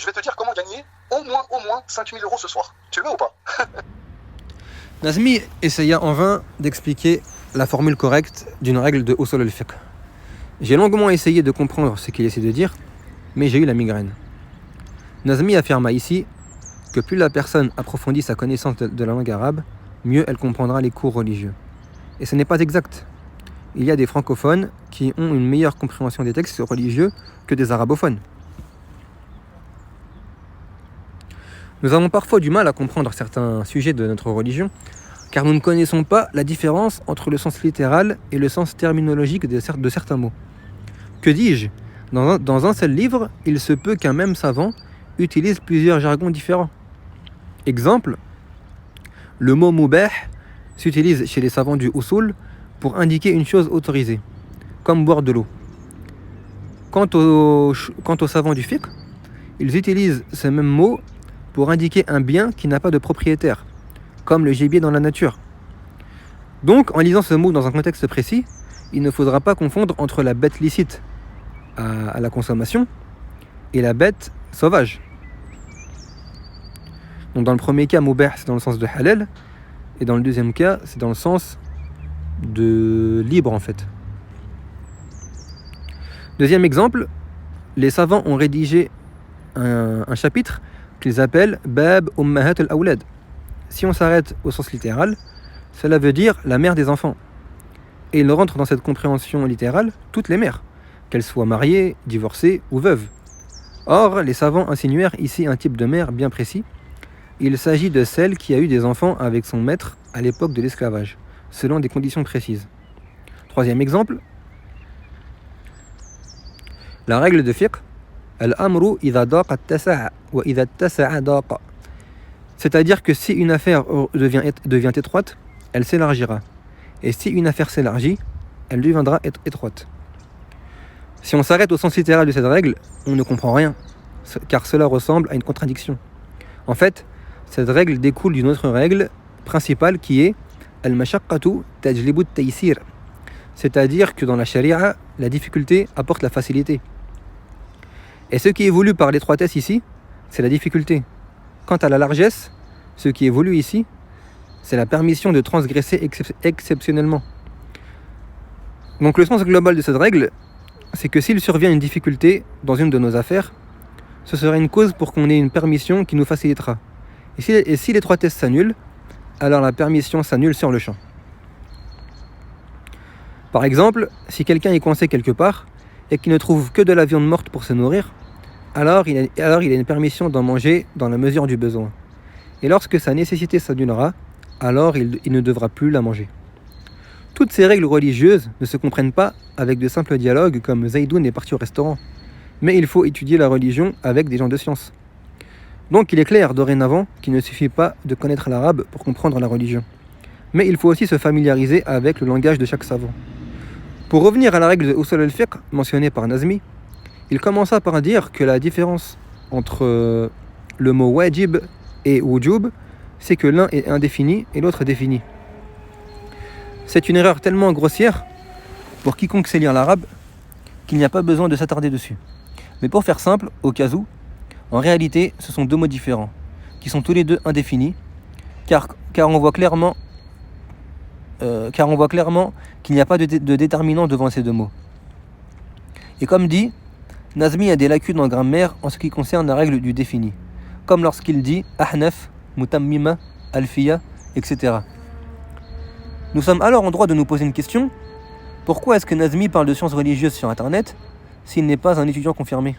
je vais te dire comment gagner au moins 5 000 € ce soir. Tu veux ou pas? Nazmi essaya en vain d'expliquer la formule correcte d'une règle de Usul al-Fiqh. J'ai longuement essayé de comprendre ce qu'il essaie de dire, mais j'ai eu la migraine. Nazmi affirma ici que plus la personne approfondit sa connaissance de la langue arabe, mieux elle comprendra les cours religieux. Et ce n'est pas exact. Il y a des francophones qui ont une meilleure compréhension des textes religieux que des arabophones. Nous avons parfois du mal à comprendre certains sujets de notre religion, car nous ne connaissons pas la différence entre le sens littéral et le sens terminologique de certains mots. Que dis-je ? Dans un seul livre, il se peut qu'un même savant utilise plusieurs jargons différents. Exemple, le mot mubah s'utilise chez les savants du usul pour indiquer une chose autorisée, comme boire de l'eau. Quant aux savants du fiqh, ils utilisent ce même mot pour indiquer un bien qui n'a pas de propriétaire, comme le gibier dans la nature. Donc, en lisant ce mot dans un contexte précis, il ne faudra pas confondre entre la bête licite à la consommation et la bête sauvage. Donc dans le premier cas, mubah, c'est dans le sens de halal, et dans le deuxième cas, c'est dans le sens de libre en fait. Deuxième exemple, les savants ont rédigé un chapitre qu'ils appellent Bab Ummahat al-Awlad. Si on s'arrête au sens littéral, cela veut dire la mère des enfants. Et il rentre dans cette compréhension littérale toutes les mères, qu'elles soient mariées, divorcées ou veuves. Or, les savants insinuèrent ici un type de mère bien précis. Il s'agit de celle qui a eu des enfants avec son maître à l'époque de l'esclavage, selon des conditions précises. Troisième exemple, la règle de fiqh, al-amru idha daqa tasa'a wa idha tasa'a daqa. C'est-à-dire que si une affaire devient étroite, elle s'élargira. Et si une affaire s'élargit, elle deviendra étroite. Si on s'arrête au sens littéral de cette règle, on ne comprend rien, car cela ressemble à une contradiction. En fait, cette règle découle d'une autre règle principale qui est al-mashaqqatu tajlibu at-taysir. C'est-à-dire que dans la charia, la difficulté apporte la facilité. Et ce qui est voulu par l'étroitesse ici, c'est la difficulté. Quant à la largesse, ce qui est voulu ici, c'est la permission de transgresser exceptionnellement. Donc le sens global de cette règle, c'est que s'il survient une difficulté dans une de nos affaires, ce sera une cause pour qu'on ait une permission qui nous facilitera. Et si l'étroitesse s'annule, alors la permission s'annule sur le champ. Par exemple, si quelqu'un est coincé quelque part et qu'il ne trouve que de la viande morte pour se nourrir, alors il a une permission d'en manger dans la mesure du besoin. Et lorsque sa nécessité s'annulera, alors il ne devra plus la manger. Toutes ces règles religieuses ne se comprennent pas avec de simples dialogues comme Zaïdoun est parti au restaurant, mais il faut étudier la religion avec des gens de science. Donc il est clair dorénavant qu'il ne suffit pas de connaître l'arabe pour comprendre la religion, mais il faut aussi se familiariser avec le langage de chaque savant. Pour revenir à la règle de Usul al-Fiqh mentionnée par Nazmi, il commença par dire que la différence entre le mot wajib et wujub, c'est que l'un est indéfini et l'autre défini. C'est une erreur tellement grossière pour quiconque sait lire l'arabe qu'il n'y a pas besoin de s'attarder dessus. Mais pour faire simple, au cas où, en réalité, ce sont deux mots différents, qui sont tous les deux indéfinis, car on voit clairement qu'il n'y a pas de déterminant devant ces deux mots. Et comme dit, Nazmi a des lacunes en grammaire en ce qui concerne la règle du défini, comme lorsqu'il dit ahnaf, mutammima, alfiya, etc. Nous sommes alors en droit de nous poser une question. Pourquoi est-ce que Nazmi parle de sciences religieuses sur Internet s'il n'est pas un étudiant confirmé ?